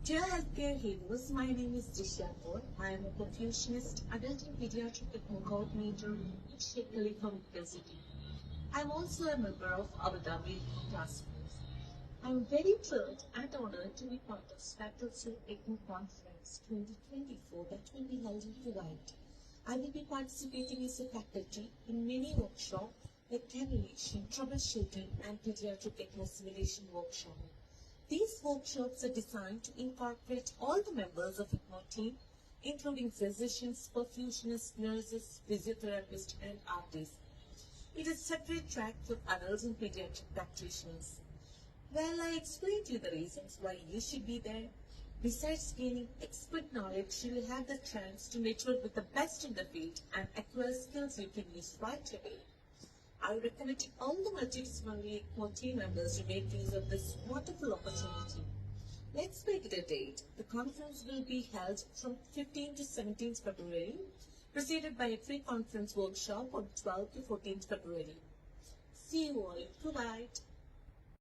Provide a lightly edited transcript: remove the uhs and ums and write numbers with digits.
Dear healthcare heroes, my name is Sheikh. I am a perfusionist, adult and pediatric ECMO coordinator at Sheikh Khalifa University. I am also a member of Abudhabi task force. I am very thrilled and honored to be part of Swaacelso ECMO Conference 2024 that will be held in Kuwait. I will be participating as a faculty in many workshops like cannulation, troubleshooting and pediatric ECMO simulation workshop. These workshops are designed to incorporate all the members of ECMO team, including physicians, perfusionists, nurses, physiotherapists, and artists. It is a separate track for adults and pediatric practitioners. Well, I explained to you the reasons why you should be there. Besides gaining expert knowledge, you will have the chance to network with the best in the field and acquire skills you can use right away. I recommend all the multidisciplinary ECMO team members to make use of this wonderful opportunity. Let's make it a date. The conference will be held from 15th to 17th February, preceded by a pre-conference workshop on 12th to 14th February. See you all in Kuwait.